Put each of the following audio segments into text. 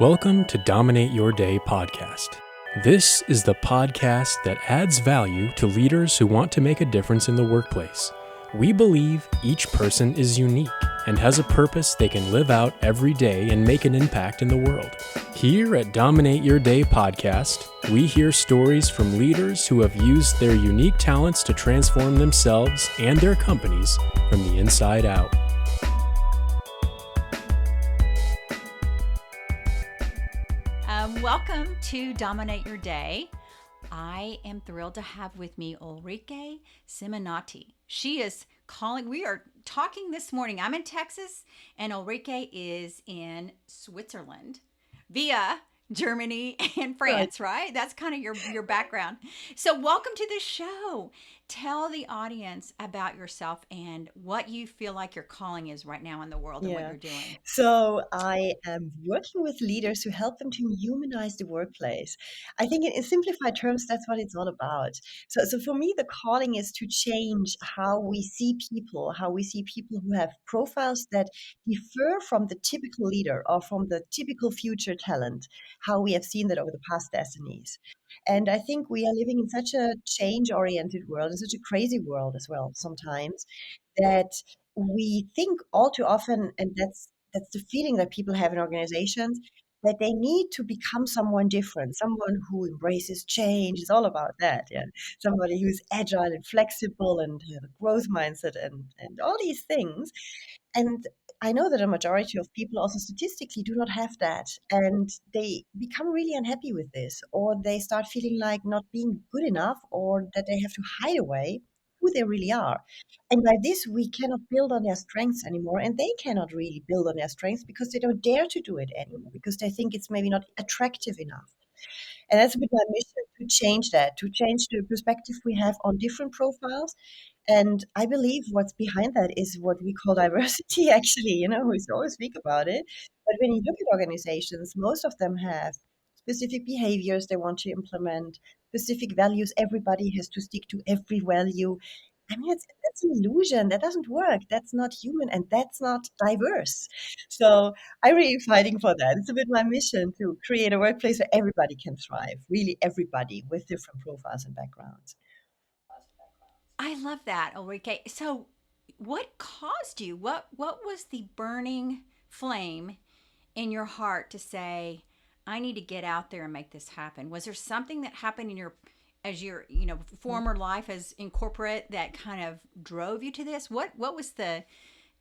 Welcome to Dominate Your Day podcast. This is the podcast that adds value to leaders who want to make a difference in the workplace. We believe each person is unique and has a purpose they can live out every day and make an impact in the world. Here at Dominate Your Day podcast, we hear stories from leaders who have used their unique talents to transform themselves and their companies from the inside out. Welcome to Dominate Your Day. I am thrilled to have with me Ulrike Seminati. We are talking this morning. I'm in Texas and Ulrike is in Switzerland via Germany and France, right? That's kind of your background. So welcome to the show. Tell the audience about yourself and what you feel like your calling is right now in the world and what you're doing. So I am working with leaders to help them to humanize the workplace. I think in simplified terms, that's what it's all about. So for me, the calling is to change how we see people, who have profiles that differ from the typical leader or from the typical future talent, how we have seen that over the past destinies. And I think we are living in such a change-oriented world, in such a crazy world as well sometimes, that we think all too often, and that's the feeling that people have in organizations, that they need to become someone different, someone who embraces change. It's all about that, yeah. Somebody who's agile and flexible and have a growth mindset and all these things. And I know that a majority of people also statistically do not have that. And they become really unhappy with this, or they start feeling like not being good enough, or that they have to hide away who they really are. And by this, we cannot build on their strengths anymore. And they cannot really build on their strengths because they don't dare to do it anymore, because they think it's maybe not attractive enough. And that's a bit my mission, to change that, to change the perspective we have on different profiles. And I believe what's behind that is what we call diversity, actually. We always speak about it. But when you look at organizations, most of them have specific behaviors they want to implement, specific values. Everybody has to stick to every value. I mean, that's an illusion. That doesn't work. That's not human and that's not diverse. So I'm really fighting for that. It's a bit my mission to create a workplace where everybody can thrive, really everybody with different profiles and backgrounds. I love that, Ulrike. So, what caused you? What was the burning flame in your heart to say, "I need to get out there and make this happen"? Was there something that happened in your former life as in corporate that kind of drove you to this? What was the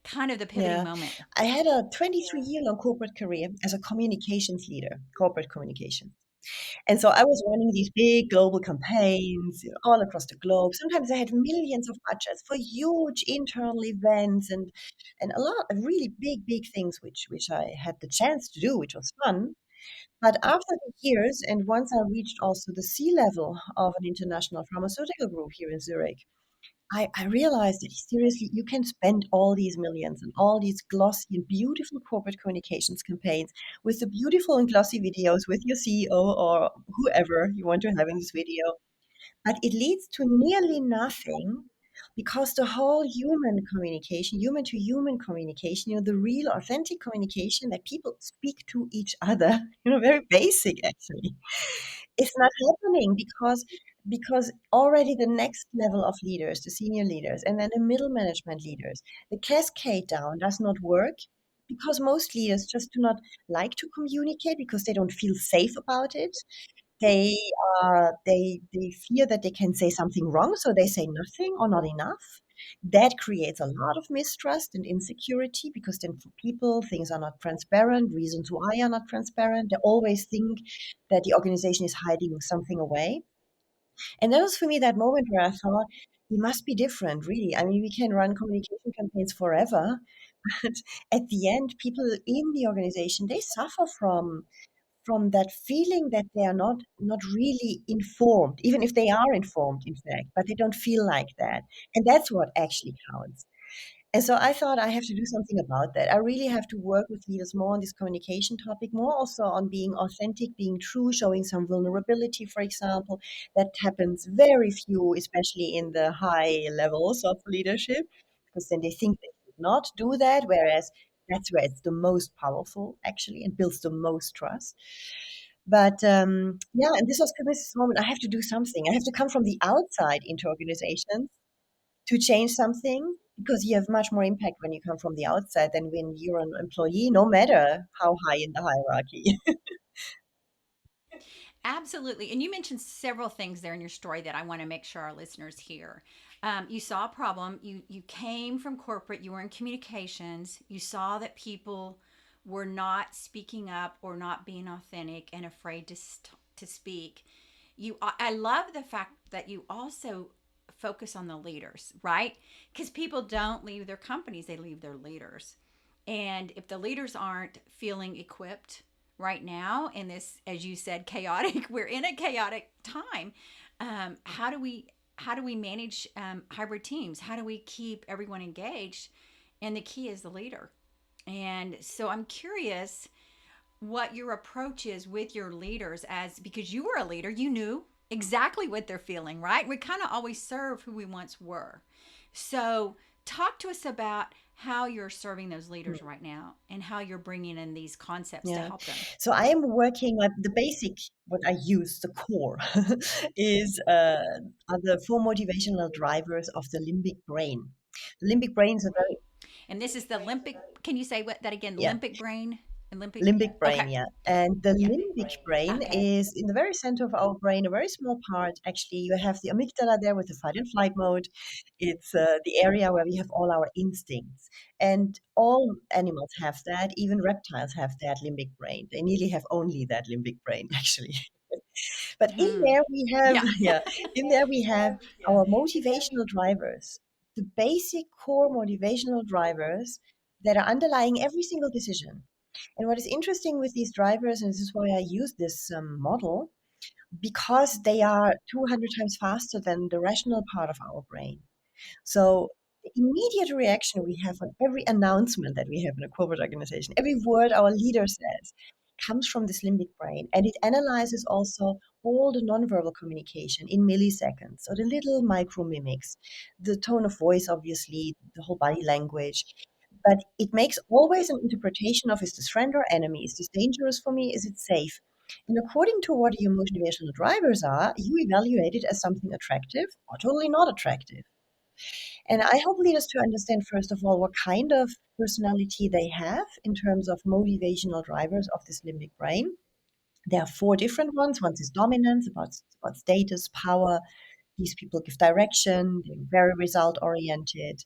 kind of the pivoting Yeah, moment? I had a 23-year-long corporate career as a communications leader, corporate communication. And so I was running these big global campaigns, all across the globe. Sometimes I had millions of budgets for huge internal events and a lot of really big things, which I had the chance to do, which was fun. But after the years, and once I reached also the C-level of an international pharmaceutical group here in Zurich, I realized that seriously, you can spend all these millions and all these glossy and beautiful corporate communications campaigns with the beautiful and glossy videos with your CEO or whoever you want to have in this video. But it leads to nearly nothing, because the whole human to human communication, the real authentic communication that people speak to each other, very basic actually, it's not happening, because already the next level of leaders, the senior leaders, and then the middle management leaders, the cascade down does not work, because most leaders just do not like to communicate because they don't feel safe about it. They fear that they can say something wrong, so they say nothing or not enough. That creates a lot of mistrust and insecurity, because then for people, things are not transparent, reasons why are not transparent. They always think that the organization is hiding something away. And that was for me that moment where I thought, we must be different, really. I mean, we can run communication campaigns forever, but at the end, people in the organization, they suffer from that feeling that they are not really informed, even if they are informed, in fact, but they don't feel like that. And that's what actually counts. And so I thought I have to do something about that. I really have to work with leaders more on this communication topic, more also on being authentic, being true, showing some vulnerability, for example. That happens very few, especially in the high levels of leadership, because then they think they should not do that, whereas That's where it's the most powerful, actually, and builds the most trust. But yeah, and this moment. I have to do something. I have to come from the outside into organizations to change something, because you have much more impact when you come from the outside than when you're an employee, no matter how high in the hierarchy. Absolutely. And you mentioned several things there in your story that I want to make sure our listeners hear. You saw a problem. You came from corporate. You were in communications. You saw that people were not speaking up or not being authentic and afraid to speak. I love the fact that you also focus on the leaders, right? Because people don't leave their companies; they leave their leaders. And if the leaders aren't feeling equipped right now in this, as you said, chaotic, we're in a chaotic time. How do we manage hybrid teams? How do we keep everyone engaged? And the key is the leader. And so I'm curious what your approach is with your leaders, as because you were a leader, you knew exactly what they're feeling, right? We kind of always serve who we once were. So talk to us about how you're serving those leaders right now and how you're bringing in these concepts to Yeah. help them. So I am working at the basic, what I use, the core, is are the four motivational drivers of the limbic brain. The limbic brain is a very, And this is the Limbic. Can you say what that again? yeah, Limbic brain. Olympic. limbic brain, Okay. yeah. And the Yeah. limbic brain Okay. is in the very center of our brain, a very small part. Actually, you have the amygdala there with the fight and flight mode. It's the area where we have all our instincts. And all animals have that, even reptiles have that limbic brain. They nearly have only that limbic brain, actually. But in Hmm. there we have, Yeah. yeah, in there we have our motivational drivers, the basic core motivational drivers that are underlying every single decision. And what is interesting with these drivers, and this is why I use this model, because they are 200 times faster than the rational part of our brain. So the immediate reaction we have on every announcement that we have in a corporate organization, every word our leader says, comes from this limbic brain. And it analyzes also all the nonverbal communication in milliseconds. So the little micro mimics, the tone of voice, obviously, the whole body language. But it makes always an interpretation of, is this friend or enemy? Is this dangerous for me? Is it safe? And according to what your motivational drivers are, you evaluate it as something attractive or totally not attractive. And I help leaders to understand, first of all, what kind of personality they have in terms of motivational drivers of this limbic brain. There are four different ones. One is dominance, about status, power. These people give direction, they're very result oriented.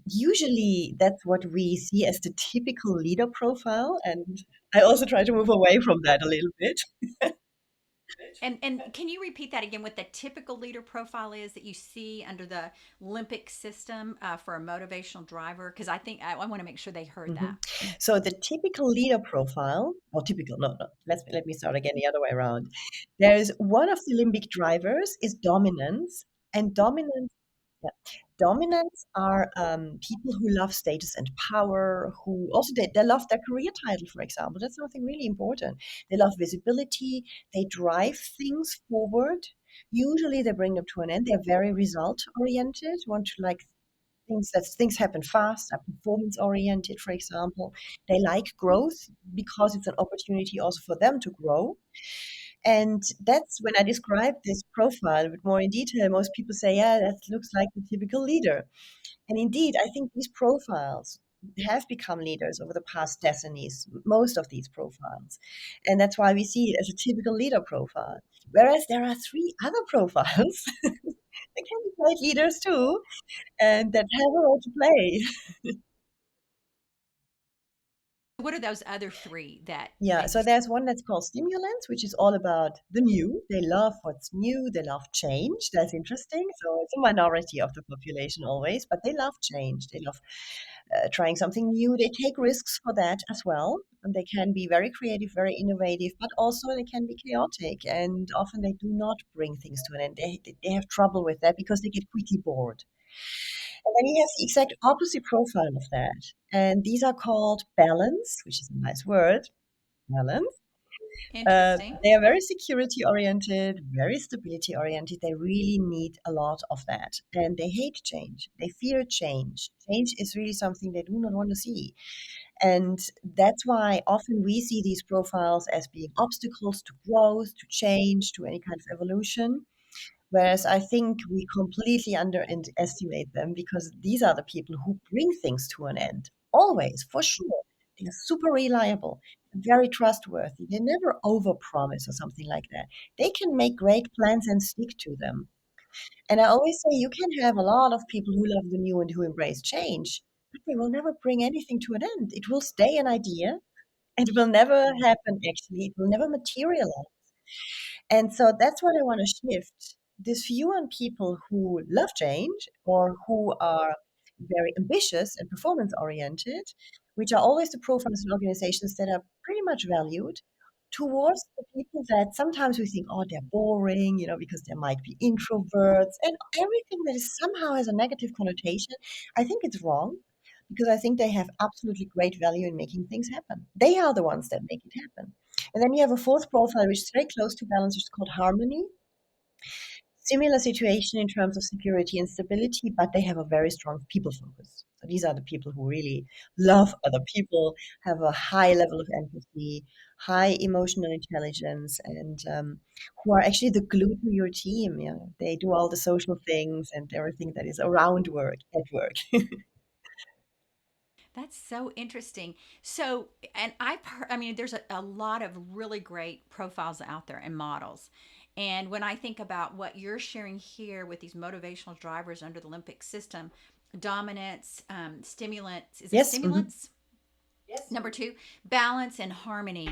Usually, that's what we see as the typical leader profile. And I also try to move away from that a little bit. And can you repeat that again? What the typical leader profile is that you see under the Olympic system for a motivational driver? Because I think I want to make sure they heard Mhm. that. So the typical leader profile, or typical, no, no, let me start again the other way around. There is one of the limbic drivers is dominance, and yeah, dominants are people who love status and power, who also they love their career title, for example. That's something really important. They love visibility. They drive things forward. Usually, they bring them to an end. They're very result oriented. Want to like things happen fast, are performance oriented, for example. They like growth because it's an opportunity also for them to grow. And that's when I describe this profile a bit more in detail. Most people say, yeah, that looks like the typical leader. And indeed, I think these profiles have become leaders over the past decades, most of these profiles. And that's why we see it as a typical leader profile. Whereas there are three other profiles that can be great leaders too, and that have a role to play. What are those other three that Yeah, you? so there's one that's called stimulants, which is all about the new. They love what's new, they love change. That's interesting. So it's a minority of the population always, but they love change. They love trying something new. They take risks for that as well. And they can be very creative, very innovative, but also they can be chaotic. And often they do not bring things to an end. They have trouble with that because they get quickly bored. And then you have the exact opposite profile of that. And these are called balance, which is a nice word, balance. Interesting. They are very security oriented, very stability oriented. They really need a lot of that. And they hate change. They fear change. Change is really something they do not want to see. And that's why often we see these profiles as being obstacles to growth, to change, to any kind of evolution. Whereas I think we completely underestimate them because these are the people who bring things to an end. Always, for sure. They're super reliable, very trustworthy. They never overpromise or something like that. They can make great plans and stick to them. And I always say you can have a lot of people who love the new and who embrace change, but they will never bring anything to an end. It will stay an idea and it will never happen actually. It will never materialize. And so that's what I want to shift. This view on people who love change or who are very ambitious and performance oriented, which are always the profiles in organizations that are pretty much valued, towards the people that sometimes we think, oh, they're boring, because there might be introverts and everything that is somehow has a negative connotation. I think it's wrong because I think they have absolutely great value in making things happen. They are the ones that make it happen. And then you have a fourth profile, which is very close to balance, which is called harmony. Similar situation in terms of security and stability, but they have a very strong people focus. So these are the people who really love other people, have a high level of empathy, high emotional intelligence, and who are actually the glue to your team. They do all the social things and everything that is around work, at work. That's so interesting. So, and I mean, there's a lot of really great profiles out there and models. And when I think about what you're sharing here with these motivational drivers under the Olympic system, dominance, stimulants, is it Yes. Hmm. stimulants? Number two, balance and harmony.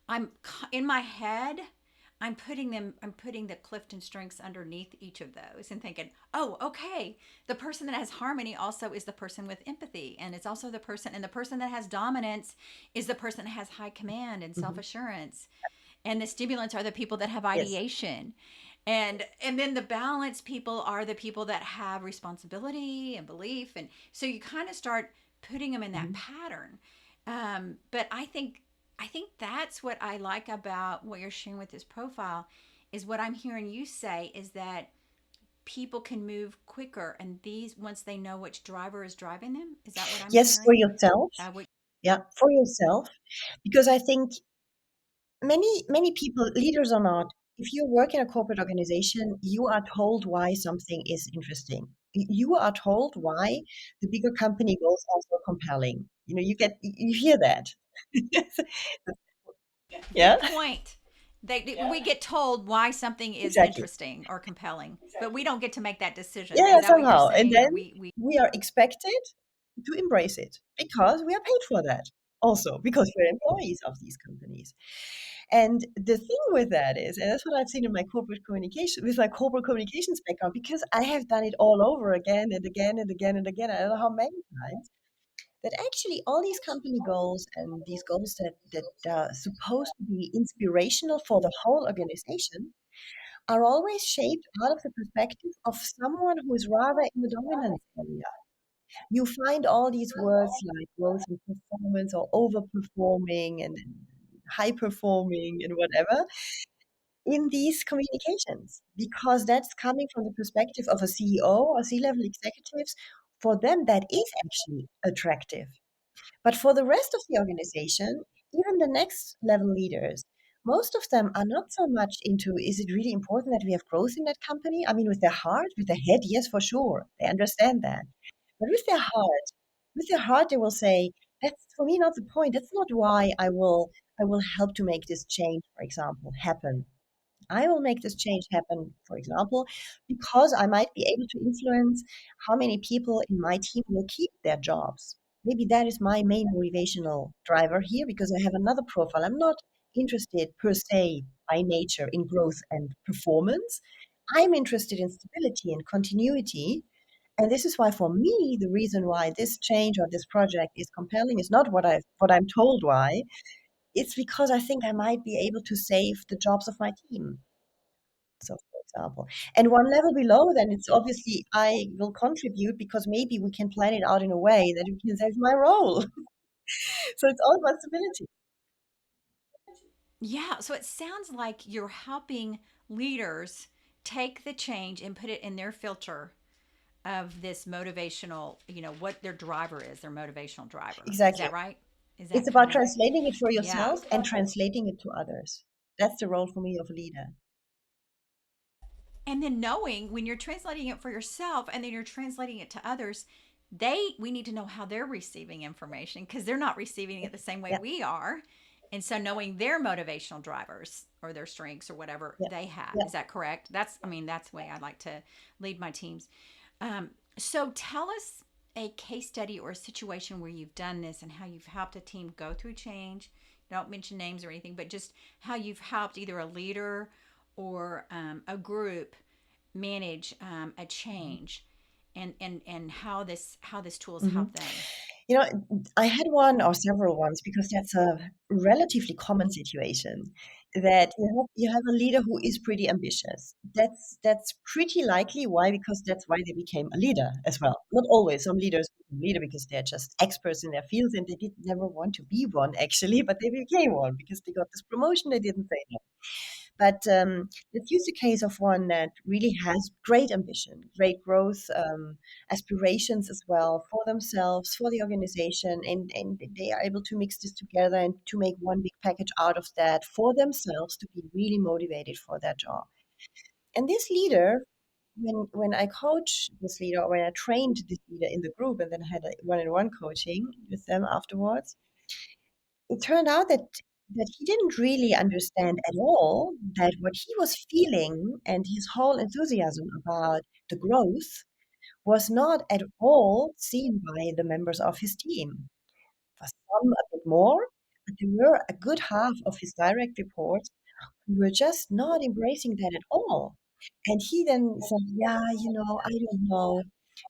I'm in my head. I'm putting the Clifton strengths underneath each of those and thinking, oh, okay. The person that has harmony also is the person with empathy. And it's also the person that has dominance is the person that has high command and Hmm. self assurance. And the stimulants are the people that have Yes. ideation. And then the balance people are the people that have responsibility and belief. And so you kind of start putting them in that Hmm. pattern. But I think that's what I like about what you're sharing with this profile is what I'm hearing you say is that people can move quicker and these once they know which driver is driving them. Is that what I'm Yes, for hearing? yourself. What Yeah, for yourself. Because I think many people, leaders or not, if you work in a corporate organization, you are told why something is interesting. You are told why the bigger company goals are so compelling. You hear that. Yeah, good point. We get told why something is exactly. interesting or compelling, but we don't get to make that decision. Yeah, Is that what you're somehow. And saying? then Or we we are expected to embrace it because we are paid for that. Also, because we're employees of these companies. And the thing with that is, and that's what I've seen in my corporate communication, with my corporate communications background, because I have done it all over again and again and again and again. I don't know how many times that actually all these company goals and these goals that are supposed to be inspirational for the whole organization are always shaped out of the perspective of someone who is rather in the dominance area. You find all these words like growth and performance or overperforming and high performing and whatever in these communications because that's coming from the perspective of a CEO or C-level executives. For them, that is actually attractive. But for the rest of the organization, even the next level leaders, most of them are not so much into is it really important that we have growth in that company? I mean, with their heart, with their head, yes, for sure. They understand that. But with their heart, they will say, that's for me not the point. That's not why I will help to make this change, for example, happen. I will make this change happen, for example, because I might be able to influence how many people in my team will keep their jobs. Maybe that is my main motivational driver here because I have another profile. I'm not interested per se by nature in growth and performance. I'm interested in stability and continuity. And this is why, for me, the reason why this change or this project is compelling is not what I'm told why. It's because I think I might be able to save the jobs of my team. So, for example, and one level below, then it's obviously I will contribute because maybe we can plan it out in a way that we can save my role. So it's all about stability. Yeah, so it sounds like you're helping leaders take the change and put it in their filter of this motivational, what their driver is, their motivational driver. Is that Exactly. right? Is It's that about kind of, translating it for yeah. yourself and translating it to others. That's the role for me of a leader. And then knowing when you're translating it for yourself and then you're translating it to others, we need to know how they're receiving information because they're not receiving it the same way Yeah, we are. And so knowing their motivational drivers or their strengths or whatever yeah, they have, yeah. is that correct? That's the way I like to lead my teams. So tell us a case study or a situation where you've done this and how you've helped a team go through change. Don't mention names or anything, but just how you've helped either a leader or a group manage a change, and how this tool has Mhm. helped them. You know, I had one or several ones because that's a relatively common situation that you have a leader who is pretty ambitious. That's pretty likely. Why? Because that's why they became a leader as well. Not always. Some leaders become leader because they're just experts in their fields and they did never want to be one actually, but they became one because they got this promotion. They didn't say no. But let's use the case of one that really has great ambition, great growth aspirations as well for themselves, for the organization, and they are able to mix this together and to make one big package out of that for themselves to be really motivated for their job. And this leader, when I coach this leader or when I trained this leader in the group and then had a one-on-one coaching with them afterwards, it turned out that he didn't really understand at all that what he was feeling and his whole enthusiasm about the growth was not at all seen by the members of his team. For some, a bit more, but there were a good half of his direct reports who were just not embracing that at all. And he then said, yeah, I don't know,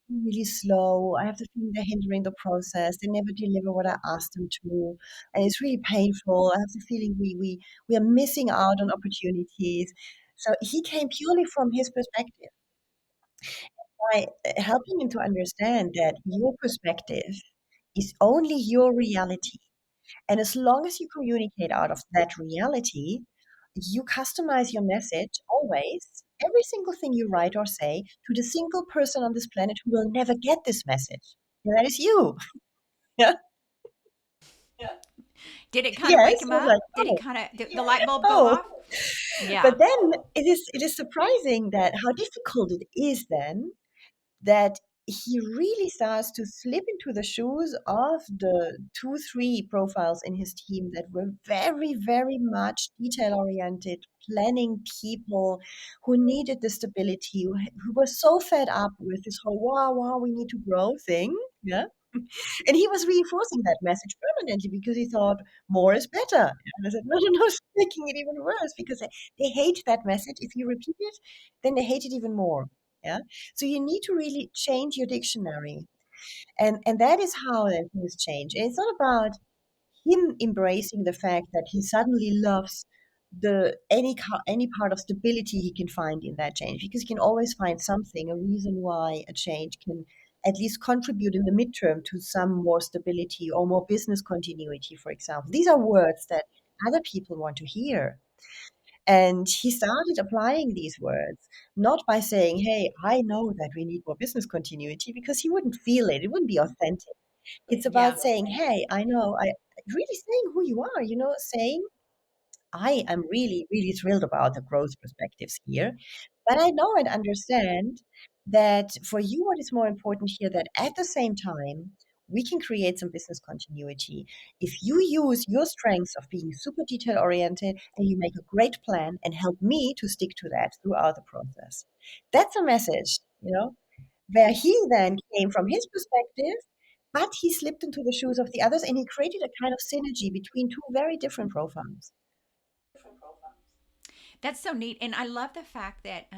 really slow. I have the feeling they're hindering the process. They never deliver what I asked them to, and it's really painful. I have the feeling we are missing out on opportunities. So he came purely from his perspective by helping him to understand that your perspective is only your reality. And as long as you communicate out of that reality, you customize your message always, every single thing you write or say, to the single person on this planet who will never get this message. And that is you. Yeah. Did it kind of Yes. wake him I was up? like, Did it oh, kind of the light bulb go oh. off? Yeah. But then it is surprising that how difficult it is then that he really starts to slip into the shoes of the 2, 3 profiles in his team that were very, very much detail oriented, planning people who needed the stability, who were so fed up with this whole wow, wow, we need to grow thing. Yeah. And he was reinforcing that message permanently because he thought more is better. And I said, no, no, no, it's making it even worse because they hate that message. If you repeat it, then they hate it even more. Yeah. So you need to really change your dictionary. And that is how then things change. And it's not about him embracing the fact that he suddenly loves the any part of stability he can find in that change because he can always find something, a reason why a change can at least contribute in the midterm to some more stability or more business continuity, for example. These are words that other people want to hear. And he started applying these words, not by saying, hey, I know that we need more business continuity, because he wouldn't feel it. It wouldn't be authentic. It's Yeah. about saying, hey, I know, I really saying who you are, saying, I am really, really thrilled about the growth perspectives here. But I know and understand that for you, what is more important here, that at the same time, we can create some business continuity if you use your strengths of being super detail oriented and you make a great plan and help me to stick to that throughout the process. That's a message, where he then came from his perspective, but he slipped into the shoes of the others and he created a kind of synergy between two very different profiles. That's so neat. And I love the fact that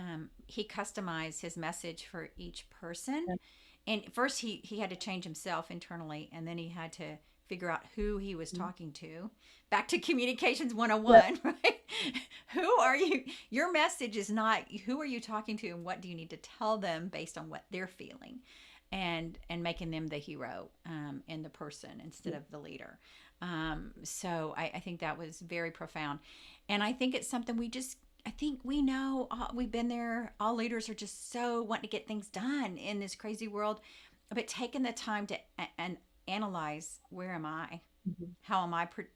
he customized his message for each person. Yeah. And first, he had to change himself internally, and then he had to figure out who he was talking to. Back to communications Yeah. 101, right? Who are you? Your message is not who are you talking to and what do you need to tell them based on what they're feeling, and making them the hero, and the person instead of the leader. So I think that was very profound. And I think it's something I think we know, we've been there. All leaders are just so wanting to get things done in this crazy world, but taking the time to and analyze, where am I? Mhm.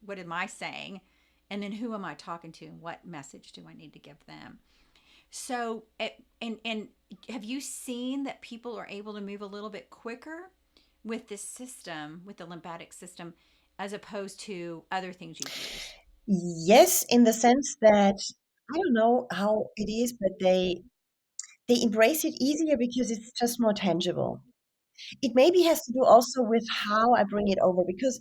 What am I saying? And then who am I talking to? And what message do I need to give them? So, and have you seen that people are able to move a little bit quicker with this system, with the lymphatic system, as opposed to other things you've used? Yes, in the sense that I don't know how it is, but they embrace it easier because it's just more tangible. It maybe has to do also with how I bring it over because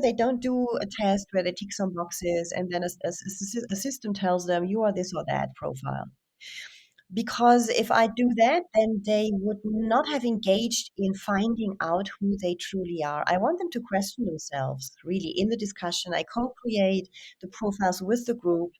they don't do a test where they tick some boxes and then a system tells them you are this or that profile. Because if I do that, then they would not have engaged in finding out who they truly are. I want them to question themselves, really, in the discussion. I co create the profiles with the group.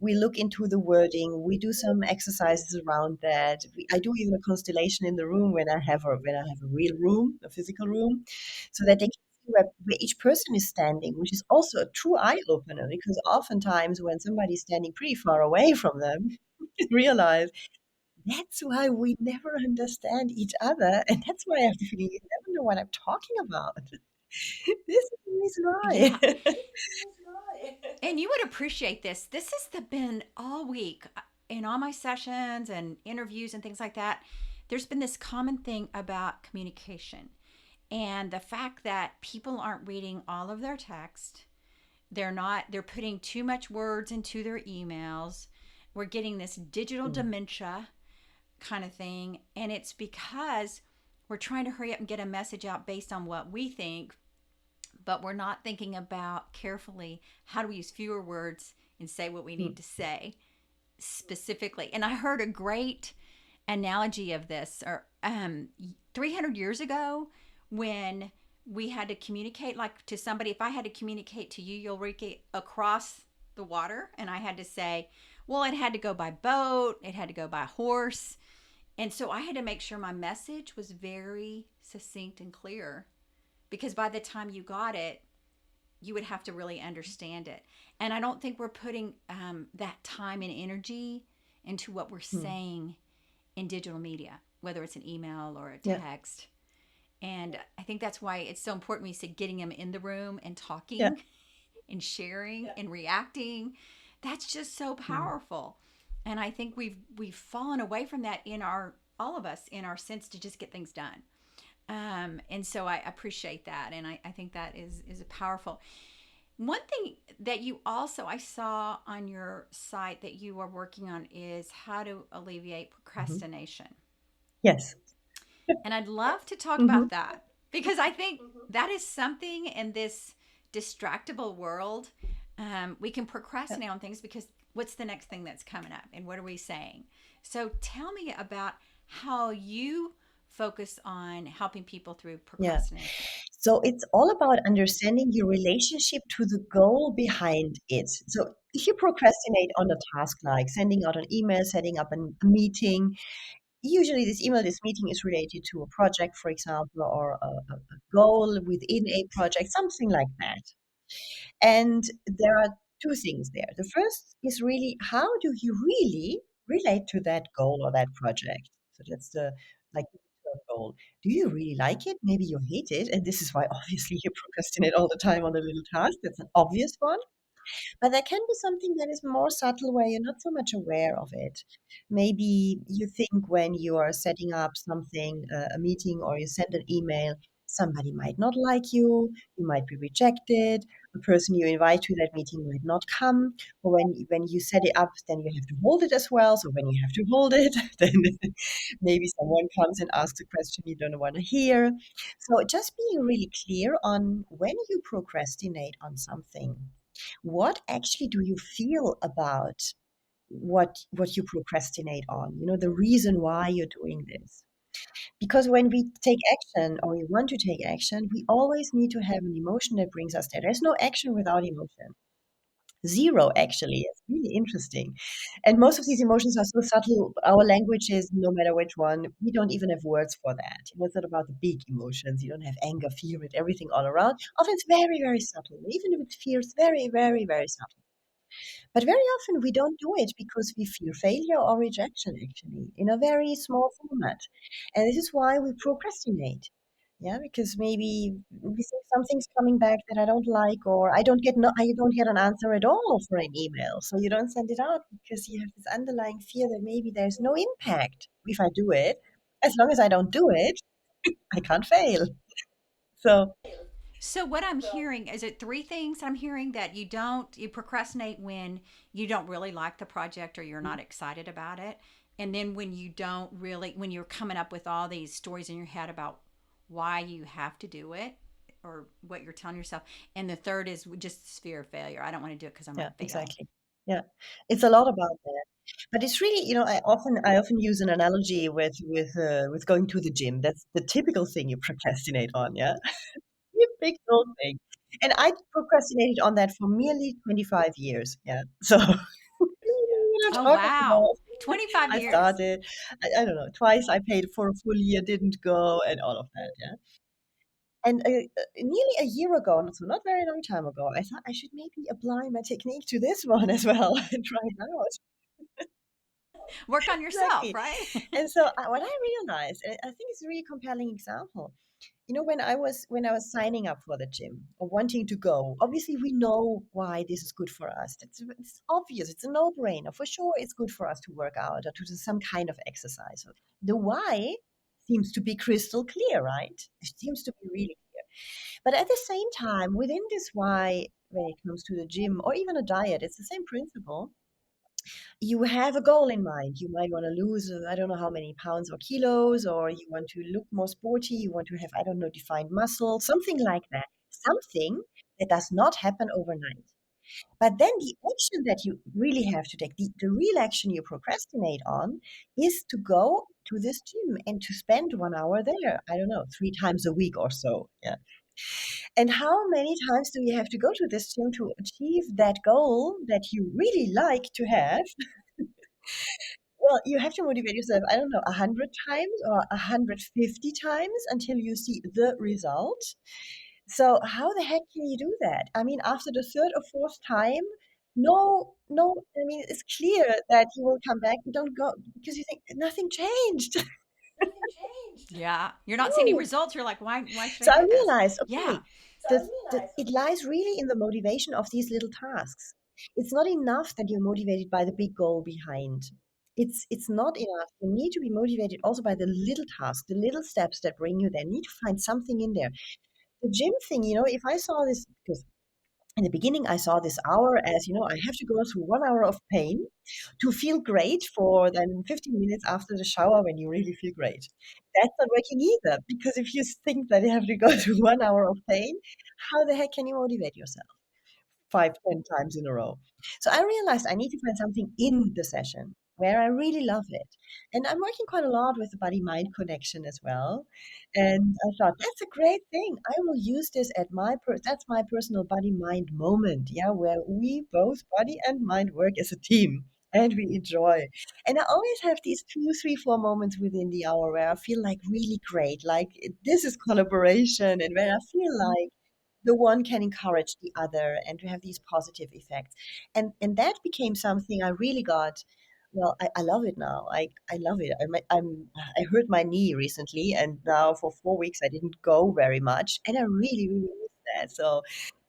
We look into the wording. We do some exercises around that. I do even a constellation in the room when I have a real room, a physical room, so that they can see where each person is standing, which is also a true eye opener because oftentimes when somebody's standing pretty far away from them, you realize that's why we never understand each other, and that's why I have the feeling you never know what I'm talking about. This is the reason Yeah. why. And you would appreciate this. This has been all week in all my sessions and interviews and things like that. There's been this common thing about communication and the fact that people aren't reading all of their text. They're putting too much words into their emails. We're getting this digital Mm, dementia kind of thing. And it's because we're trying to hurry up and get a message out based on what we think, but we're not thinking about carefully how do we use fewer words and say what we mm, need to say specifically. And I heard a great analogy of this, or 300 years ago, when we had to communicate like to somebody. If I had to communicate to you, Ulrike, across the water, and I had to say, well, it had to go by boat, it had to go by horse, and so I had to make sure my message was very succinct and clear, because by the time you got it, you would have to really understand it. And I don't think we're putting that time and energy into what we're mm. saying in digital media, whether it's an email or a Yeah, text. And I think that's why it's so important when you say getting them in the room and yeah. talking and sharing and reacting. That's just so Mm, powerful. And I think we've fallen away from that in our all of us in our sense to just get things done. And so I appreciate that, and I think that is powerful. One thing that you also I saw on your site that you are working on is how to alleviate mhm. procrastination. Yes. And I'd love to talk Mhm, about that because I think that is something in this distractible world. We can yeah. procrastinate on things because what's the next thing that's coming up and what are we saying? So tell me about how you focus on helping people through Yeah. procrastination. So it's all about understanding your relationship to the goal behind it. So if you procrastinate on a task like sending out an email, setting up a meeting, usually this meeting is related to a project, for example, or a goal within a project, something like that. And there are two things there. The first is really how do you really relate to that goal or that project? So that's the like term goal. Do you really like it? Maybe you hate it, and this is why obviously you procrastinate all the time on a little task. That's an obvious one. But there can be something that is more subtle where you're not so much aware of it. Maybe you think when you are setting up something, a meeting, or you send an email, somebody might not like you might be rejected, the person you invite to that meeting might not come, or when you set it up, then you have to hold it as well. So when you have to hold it, then maybe someone comes and asks a question you don't want to hear. So just being really clear on when you procrastinate on something, what actually do you feel about what you procrastinate on? The reason why you're doing this. Because when we take action or we want to take action, we always need to have an emotion that brings us there. There's no action without emotion. Zero, actually. It's really interesting. And most of these emotions are so subtle. Our language is, no matter which one, we don't even have words for that. It's not about the big emotions. You don't have anger, fear, and everything all around. Often it's very, very subtle. Even if it feels very, very, very subtle. But very often we don't do it because we fear failure or rejection, actually, in a very small format. And this is why we procrastinate. Yeah, because maybe we see something's coming back that I don't like, or I don't get an answer at all for an email. So you don't send it out because you have this underlying fear that maybe there's no impact if I do it. As long as I don't do it, I can't fail. So So what I'm hearing is it three things I'm hearing that you procrastinate when you don't really like the project or you're not excited about it. And then when you're coming up with all these stories in your head about why you have to do it or what you're telling yourself. And the third is just this fear of failure. I don't want to do it because I yeah, might fail. exactly. Yeah, it's a lot about that. But it's really, I often use an analogy with going to the gym. That's the typical thing you procrastinate on. Yeah, big old thing. And I procrastinated on that for nearly 25 years. Yeah. So we're not Oh, talking wow. about 25 I years. started, I don't know, twice I paid for a full year, didn't go, and all of that. Yeah. And nearly a year ago, so not very long time ago, I thought I should maybe apply my technique to this one as well and try it out. Work on yourself, Exactly. right? And so what I realized, and I think it's a really compelling example. When I was signing up for the gym or wanting to go, obviously we know why this is good for us. It's obvious. It's a no-brainer. For sure, it's good for us to work out or to do some kind of exercise. The why seems to be crystal clear, right? It seems to be really clear. But at the same time, within this why, when it comes to the gym or even a diet, it's the same principle. You have a goal in mind. You might want to lose, I don't know how many pounds or kilos, or you want to look more sporty. You want to have, I don't know, defined muscle, something like that. Something that does not happen overnight. But then the action that you really have to take, the real action you procrastinate on, is to go to this gym and to spend 1 hour there. I don't know, 3 times a week or so. Yeah. And how many times do you have to go to this gym to achieve that goal that you really like to have? Well, you have to motivate yourself, I don't know, 100 times or 150 times until you see the result. So how the heck can you do that? I mean, after the third or fourth time, no, no, I mean, it's clear that you will come back. You don't go because you think nothing changed. Yeah. You're not seeing any No. results. You're like, why should I So I do this? realized, Yeah. okay, it lies really in the motivation of these little tasks. It's not enough that you're motivated by the big goal behind. It's not enough. You need to be motivated also by the little tasks, the little steps that bring you there. You need to find something in there. The gym thing, if I saw this, because in the beginning I saw this hour as, I have to go through 1 hour of pain to feel great for then 15 minutes after the shower when you really feel great. That's not working either, because if you think that you have to go through 1 hour of pain, how the heck can you motivate yourself 5, 10 times in a row? So I realized I need to find something in the session where I really love it. And I'm working quite a lot with the body mind connection as well. And I thought that's a great thing. I will use this at that's my personal body mind moment, yeah, where we both body and mind work as a team and we enjoy. And I always have these 2, 3, 4 moments within the hour where I feel like really great, like this is collaboration, and where I feel like the one can encourage the other and to have these positive effects. And that became something I really got. Well, I love it now. I love it. I hurt my knee recently, and now for 4 weeks I didn't go very much, and I really really miss that. So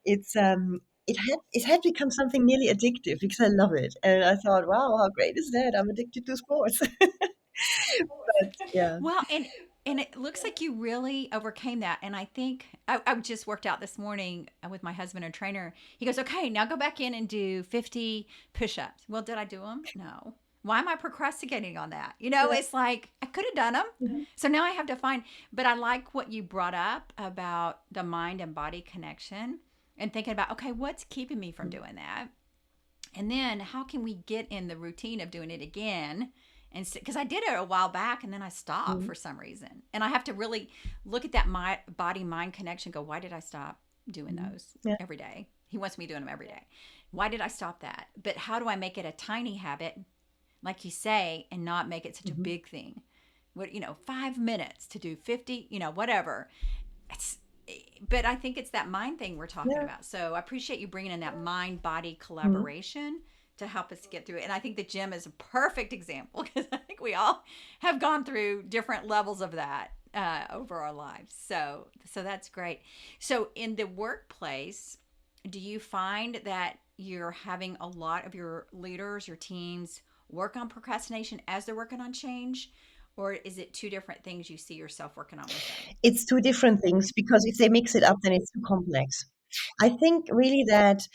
it had become something nearly addictive because I love it, and I thought, wow, how great is that? I'm addicted to sports. But yeah. Well, and it looks like you really overcame that. And I think I just worked out this morning with my husband, a trainer. He goes, "Okay, now go back in and do 50 push-ups." Well, did I do them? No. Why am I procrastinating on that? Yeah. It's like I could have done them. Mhm. So now I have to find. But I like what you brought up about the mind and body connection and thinking about, okay, what's keeping me from doing that? And then how can we get in the routine of doing it again? And because I did it a while back and then I stopped Mhm. for some reason. And I have to really look at that my body mind connection, go, why did I stop doing Mhm. those Yeah. every day? He wants me doing them every day. Why did I stop that? But how do I make it a tiny habit, like you say, and not make it such a Mhm. big thing? 5 minutes to do 50, whatever. It's, but I think it's that mind thing we're talking Yeah. about. So I appreciate you bringing in that mind body Mhm. collaboration to help us get through it. And I think the gym is a perfect example because I think we all have gone through different levels of that. over our lives. So that's great. So in the workplace, do you find that you're having a lot of your leaders, your teams work on procrastination as they're working on change? Or is it two different things you see yourself working on with them? It's two different things because if they mix it up, then it's too complex. I think really that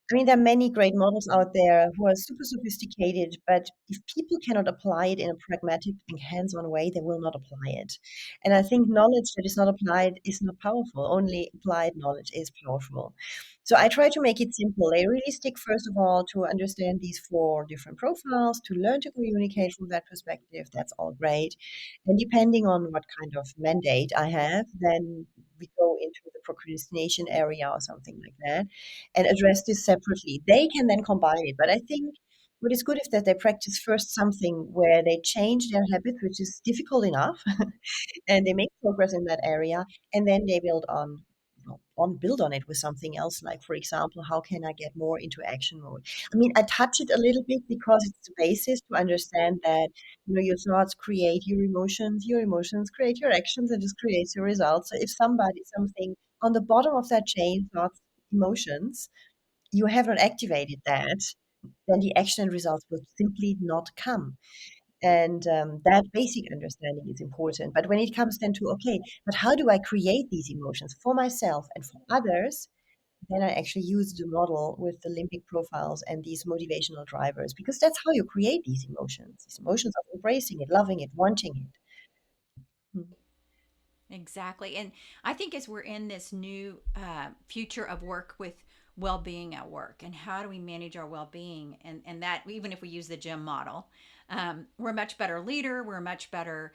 there are many great models out there who are super sophisticated, but if people cannot apply it in a pragmatic and hands-on way, they will not apply it. And I think knowledge that is not applied is not powerful. Only applied knowledge is powerful. So I try to make it simple. I really stick, first of all, to understand these four different profiles, to learn to communicate from that perspective. That's all great. And depending on what kind of mandate I have, then we go into the procrastination area or something like that and address this separately. They can then combine it. But I think what is good is that they practice first something where they change their habit, which is difficult enough, and they make progress in that area, and then they build on it with something else. Like, for example, how can I get more into action mode? I touch it a little bit because it's the basis to understand that your thoughts create your emotions create your actions, and just creates your results. So if something on the bottom of that chain, thoughts, emotions, you have not activated that, then the action and results will simply not come. And that basic understanding is important. But when it comes then to, okay, but how do I create these emotions for myself and for others? Then I actually use the model with the limbic profiles and these motivational drivers, because that's how you create these emotions of embracing it, loving it, wanting it. Mm. Exactly. And I think as we're in this new future of work with well-being at work, and how do we manage our well-being, and that even if we use the gym model, we're a much better leader, we're a much better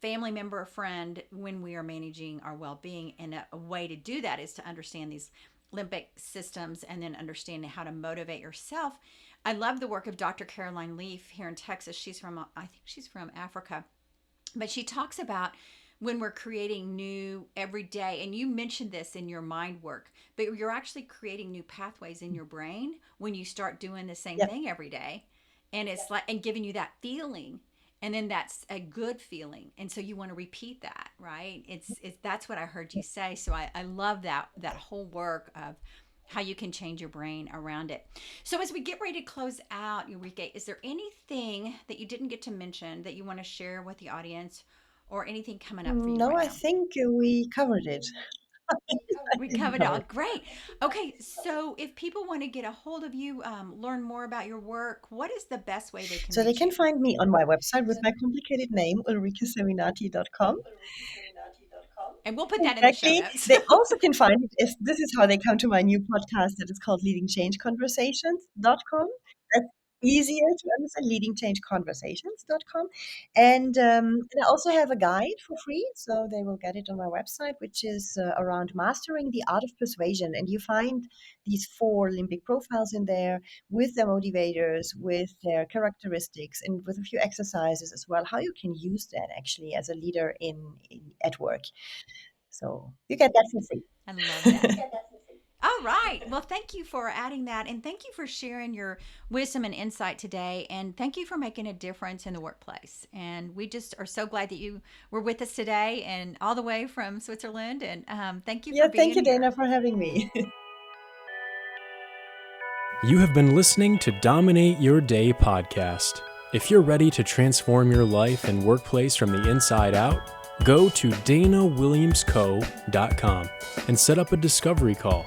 family member, friend, when we are managing our well-being. And a way to do that is to understand these limbic systems, and then understanding how to motivate yourself. I love the work of Dr. Caroline Leaf here in Texas. I think she's from Africa, but she talks about when we're creating new every day, and you mentioned this in your mind work, but you're actually creating new pathways in your brain when you start doing the same Yep. thing every day. And it's like, and giving you that feeling, and then that's a good feeling, and so you want to repeat that, right? It's that's what I heard you say. So I love that whole work of how you can change your brain around it. So as we get ready to close out, Ulrike, is there anything that you didn't get to mention that you want to share with the audience, or anything coming up for you No, right I now? think we covered it. I We think we covered it all. covered Great. Okay, so if people want to get a hold of you, learn more about your work, what is the best way they can So they reach can you? find me on my website with my complicated name, ulrikeseminati.com. And we'll put that in the show Exactly. notes. They also can find it. If this is how they come to my new podcast that is called leadingchangeconversations.com. That's easier to understand, leadingchangeconversations.com. And I also have a guide for free, so they will get it on my website, which is around mastering the art of persuasion. And you find these four limbic profiles in there with their motivators, with their characteristics, and with a few exercises as well, how you can use that actually as a leader at work. So you get that for I love that. free. All right. Well, thank you for adding that. And thank you for sharing your wisdom and insight today. And thank you for making a difference in the workplace. And we just are so glad that you were with us today, and all the way from Switzerland. And thank you for Yeah, thank being you, here. Dana, for having me. You have been listening to Dominate Your Day podcast. If you're ready to transform your life and workplace from the inside out, go to danawilliamsco.com and set up a discovery call.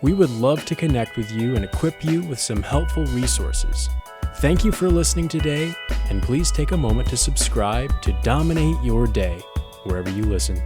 We would love to connect with you and equip you with some helpful resources. Thank you for listening today, and please take a moment to subscribe to Dominate Your Day wherever you listen.